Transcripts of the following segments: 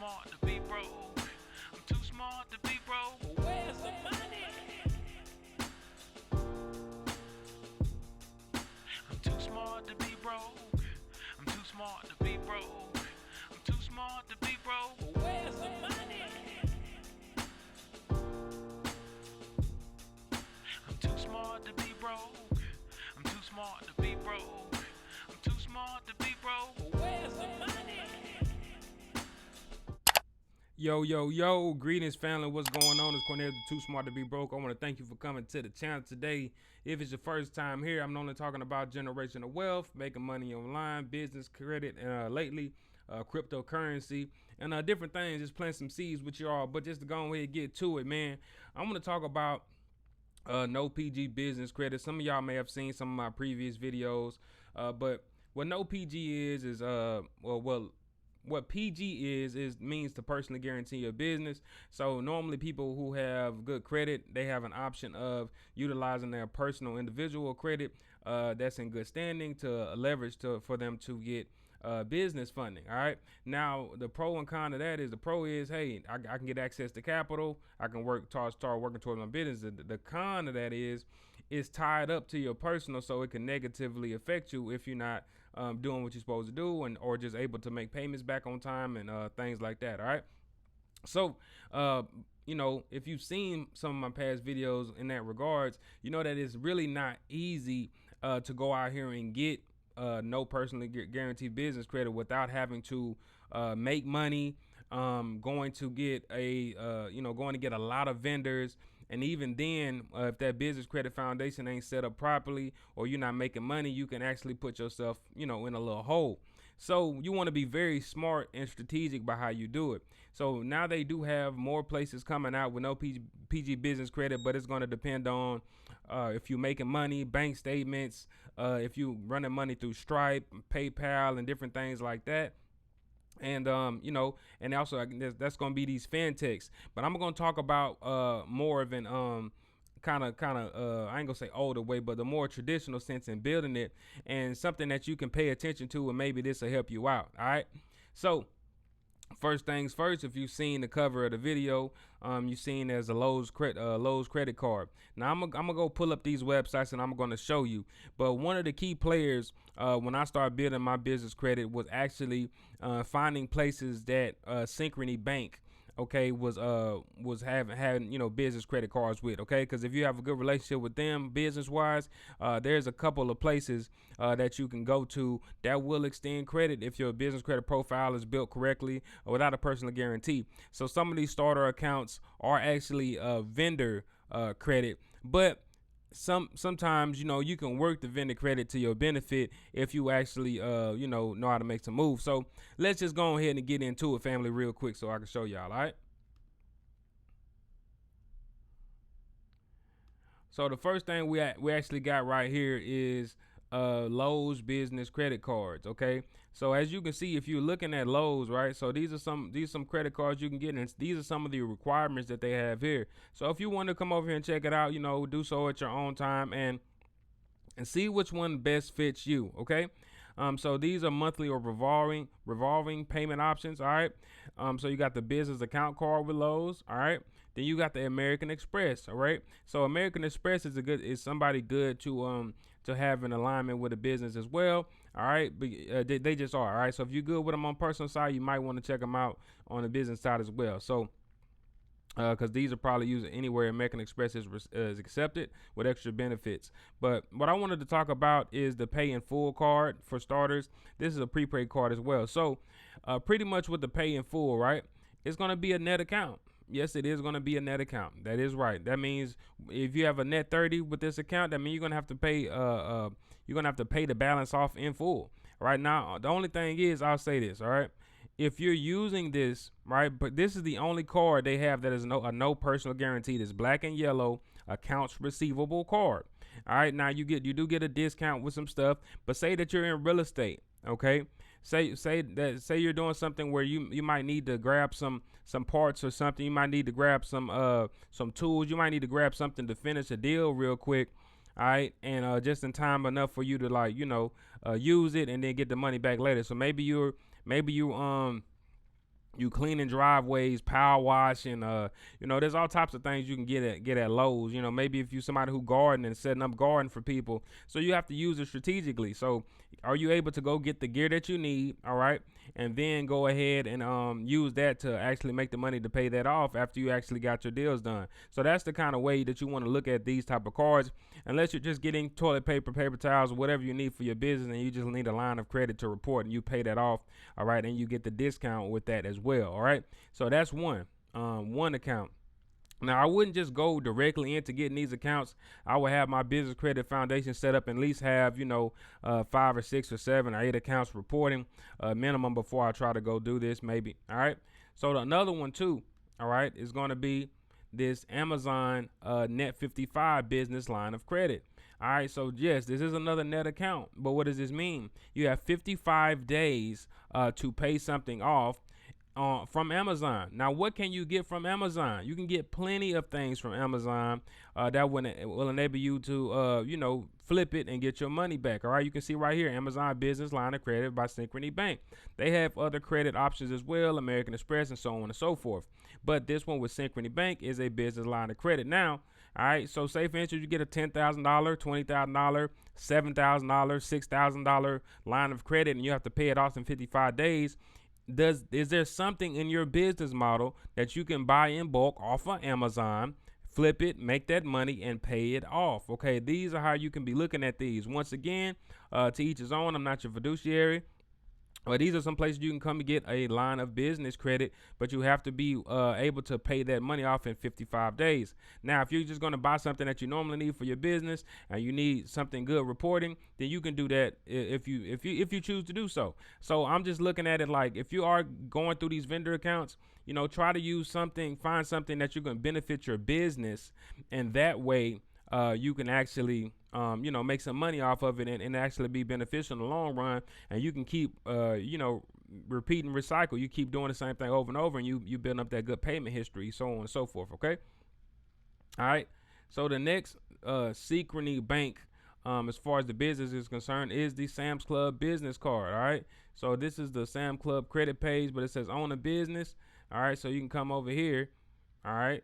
smart to be broke. I'm too smart to be broke. Where's the money? I'm too smart to be broke. I'm too smart to be broke. I'm too smart to be broke. Where's the money? I'm too smart to be broke. I'm too smart to be broke. I'm too smart to be broke. Where's the money? Yo, greetings family, what's going on? It's Cornell, Too Smart to Be Broke. I want to thank you for coming to the channel today. If it's your first time here, I'm only talking about generational wealth, making money online, business, credit, lately, cryptocurrency, and different things, just planting some seeds with you all. But just to go ahead and get to it, man, I'm going to talk about no PG business credit. Some of y'all may have seen some of my previous videos, but what no PG is what PG is means to personally guarantee your business. So normally people who have good credit, they have an option of utilizing their personal individual credit that's in good standing to leverage for them to get business funding. All right. Now the pro and con of that is, the pro is, hey, I can get access to capital. I can start working towards my business. The con of that is it's tied up to your personal, so it can negatively affect you if you're not doing what you're supposed to do, or just able to make payments back on time and things like that. All right. So, if you've seen some of my past videos in that regards, you know that it's really not easy to go out here and get no personally guaranteed business credit without having to make money, going to get a lot of vendors. And even then, if that business credit foundation ain't set up properly, or you're not making money, you can actually put yourself, in a little hole. So you want to be very smart and strategic by how you do it. So now they do have more places coming out with no PG business credit, but it's going to depend on if you're making money, bank statements, if you running money through Stripe, PayPal, and different things like that. And and also that's going to be these fintechs. But I'm going to talk about more of an kind of I ain't gonna say older way, but the more traditional sense in building it, and something that you can pay attention to, and maybe this will help you out. All right. So first things first, if you've seen the cover of the video, you've seen as a Lowe's credit card. Now I'm gonna go pull up these websites and I'm gonna show you. But one of the key players when I started building my business credit was actually finding places that Synchrony Bank, okay, was having business credit cards with, okay, because if you have a good relationship with them business wise, there's a couple of places that you can go to that will extend credit if your business credit profile is built correctly without a personal guarantee. So some of these starter accounts are actually vendor credit, but sometimes you can work the vendor credit to your benefit if you actually know how to make some moves. So let's just go ahead and get into it, family, real quick, so I can show y'all. All right. So the first thing we actually got right here is Lowe's business credit cards. Okay, so as you can see, if you're looking at Lowe's, right, so these are some credit cards you can get, and these are some of the requirements that they have here. So if you want to come over here and check it out, do so at your own time and see which one best fits you. Okay. So these are monthly or revolving payment options. All right. So you got the business account card with Lowe's. All right. Then you got the American Express. All right. So American Express is somebody good to have an alignment with a business as well. All right. But they just are. All right. So if you're good with them on personal side, you might want to check them out on the business side as well. So because these are probably used anywhere American Express is accepted with extra benefits. But what I wanted to talk about is the pay in full card for starters. This is a prepaid card as well. So pretty much with the pay in full, right, it's going to be a net account. Yes, it is going to be a net account. That is right. That means if you have a net 30 with this account, that means you're going to have to pay the balance off in full. Right now, the only thing is, I'll say this, all right, if you're using this, right, but this is the only card they have that is a no personal guarantee. This black and yellow accounts receivable card. All right, now you do get a discount with some stuff, but say that you're in real estate, okay? Say you're doing something where you might need to grab some parts or something. You might need to grab some tools. You might need to grab something to finish a deal real quick. All right, and just in time enough for you to use it and then get the money back later. So maybe you You cleaning driveways, power washing, there's all types of things you can get at Lowe's. Maybe if you somebody who garden and setting up garden for people, so you have to use it strategically. So are you able to go get the gear that you need, all right, and then go ahead and use that to actually make the money to pay that off after you actually got your deals done. So that's the kind of way that you want to look at these type of cards, unless you're just getting toilet paper, paper towels, whatever you need for your business, and you just need a line of credit to report, and you pay that off, all right, and you get the discount with that as well, all right. So that's one account. Now, I wouldn't just go directly into getting these accounts. I would have my business credit foundation set up and at least have, 5 or 6 or 7 or 8 accounts reporting minimum before I try to go do this, maybe. All right. So another one too, all right, is going to be this Amazon Net 55 business line of credit. All right. So yes, this is another net account. But what does this mean? You have 55 days to pay something off from Amazon. Now, what can you get from Amazon? You can get plenty of things from Amazon that will enable you to, flip it and get your money back. All right, you can see right here, Amazon Business Line of Credit by Synchrony Bank. They have other credit options as well, American Express and so on and so forth. But this one with Synchrony Bank is a business line of credit. Now, all right, so say for instance, you get a $10,000, $20,000, $7,000, $6,000 line of credit, and you have to pay it off in 55 days. Is there something in your business model that you can buy in bulk off of Amazon, flip it, make that money, and pay it off? Okay, these are how you can be looking at these. Once again, to each his own. I'm not your fiduciary. Well, these are some places you can come and get a line of business credit, but you have to be able to pay that money off in 55 days. Now, if you're just going to buy something that you normally need for your business and you need something good reporting, then you can do that if you choose to do so. So I'm just looking at it like, if you are going through these vendor accounts, try to use something, find something that you're going to benefit your business, and that way you can actually make some money off of it and actually be beneficial in the long run. And you can keep, repeat and recycle. You keep doing the same thing over and over, and you build up that good payment history, so on and so forth. Okay. All right. So the next Synchrony Bank, as far as the business is concerned, is the Sam's Club business card. All right. So this is the Sam's Club credit page, but it says own a business. All right. So you can come over here. All right.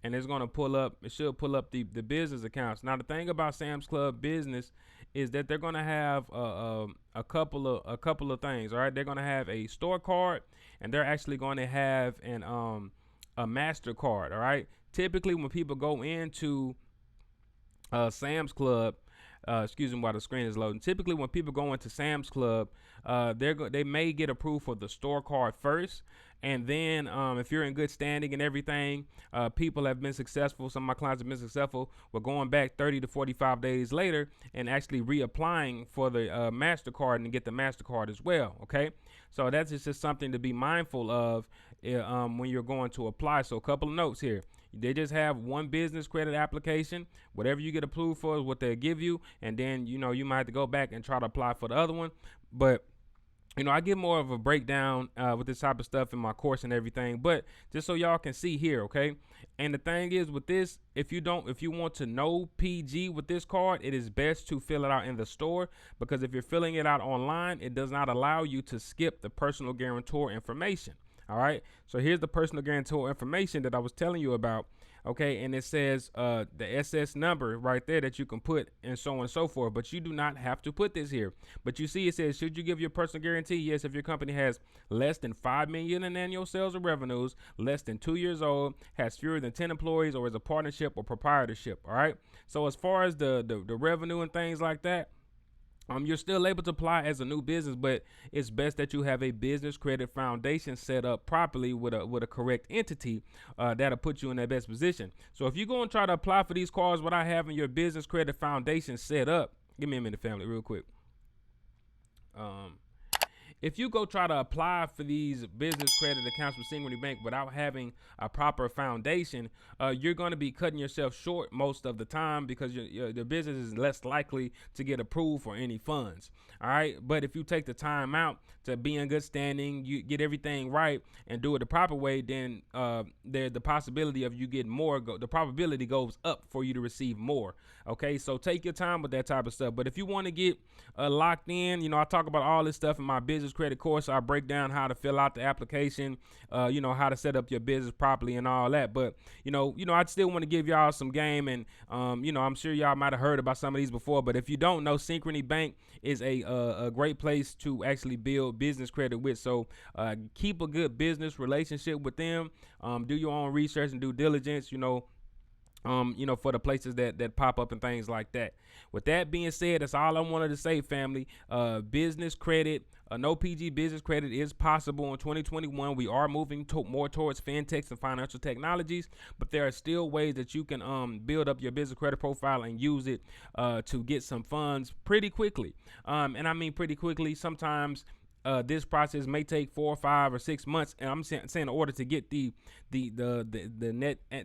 And it's going to pull up, it should pull up the business accounts. Now, the thing about Sam's Club business is that they're going to have a couple of things. All right. They're going to have a store card, and they're actually going to have a MasterCard. All right. Typically, when people go into Sam's Club, excuse me while the screen is loading. Typically, when people go into Sam's Club, they may get approved for the store card first. And then if you're in good standing and everything, people have been successful. Some of my clients have been successful with going back 30 to 45 days later and actually reapplying for the MasterCard and get the MasterCard as well. Okay. So that's just something to be mindful of when you're going to apply. So a couple of notes here. They just have one business credit application. Whatever you get approved for is what they'll give you. And then, you might have to go back and try to apply for the other one. But I give more of a breakdown with this type of stuff in my course and everything, but just so y'all can see here, okay? And the thing is with this, if you want to know PG with this card, it is best to fill it out in the store, because if you're filling it out online, it does not allow you to skip the personal guarantor information. All right. So here's the personal guarantor information that I was telling you about. Okay, and it says the SS number right there that you can put, and so on and so forth. But you do not have to put this here. But you see, it says, should you give your personal guarantee? Yes, if your company has less than $5 million in annual sales or revenues, less than 2 years old, has fewer than 10 employees, or is a partnership or proprietorship. All right. So as far as the revenue and things like that, you're still able to apply as a new business, but it's best that you have a business credit foundation set up properly with a correct entity that'll put you in that best position. So if you go and try to apply for these cards without having your business credit foundation set up, give me a minute, family, real quick. If you go try to apply for these business credit accounts with Synchrony Bank without having a proper foundation, you're going to be cutting yourself short most of the time, because the business is less likely to get approved for any funds. All right. But if you take the time out to be in good standing, you get everything right and do it the proper way, then there's the possibility of you getting more. The probability goes up for you to receive more. Okay. So take your time with that type of stuff. But if you want to get locked in, I talk about all this stuff in my business business credit course. I break down how to fill out the application, how to set up your business properly and all that. But I still want to give y'all some game, and I'm sure y'all might have heard about some of these before. But if you don't know, Synchrony Bank is a great place to actually build business credit with. So keep a good business relationship with them. Do your own research and due diligence. For the places that pop up and things like that. With that being said, that's all I wanted to say, family. Business credit, no PG business credit is possible in 2021. We are moving more towards fintechs and financial technologies, but there are still ways that you can build up your business credit profile and use it to get some funds pretty quickly. And I mean pretty quickly. Sometimes this process may take 4 or 5 or 6 months, and I'm saying in order to get the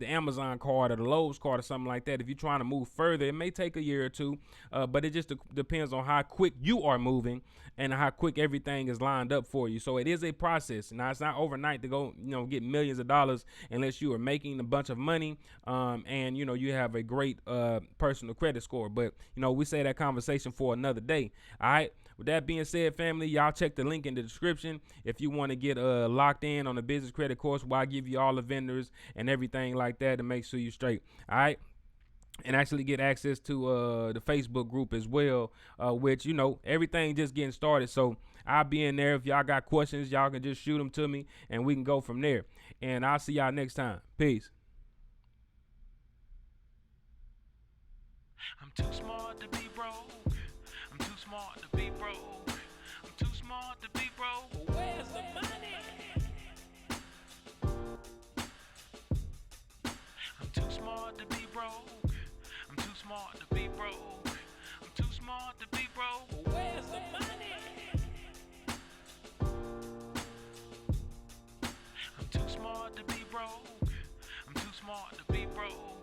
Amazon card or the Lowe's card or something like that. If you're trying to move further, it may take a year or two, but it just depends on how quick you are moving and how quick everything is lined up for you. So it is a process. Now, it's not overnight to go get millions of dollars unless you are making a bunch of money and you have a great personal credit score. But we say that conversation for another day. All right. With that being said, family, y'all check the link in the description if you want to get locked in on the business credit course, where I give you all the vendors and everything like that to make sure you're straight. All right. And actually get access to the Facebook group as well, which, everything just getting started. So I'll be in there. If y'all got questions, y'all can just shoot them to me and we can go from there. And I'll see y'all next time. Peace. I'm too smart to be broke. I'm too smart to be broke. I'm too smart to be broke. Where's the money? I'm too smart to be broke. I'm too smart to be broke. I'm too smart to be broke. Where's the money? I'm too smart to be broke. I'm too smart to be broke.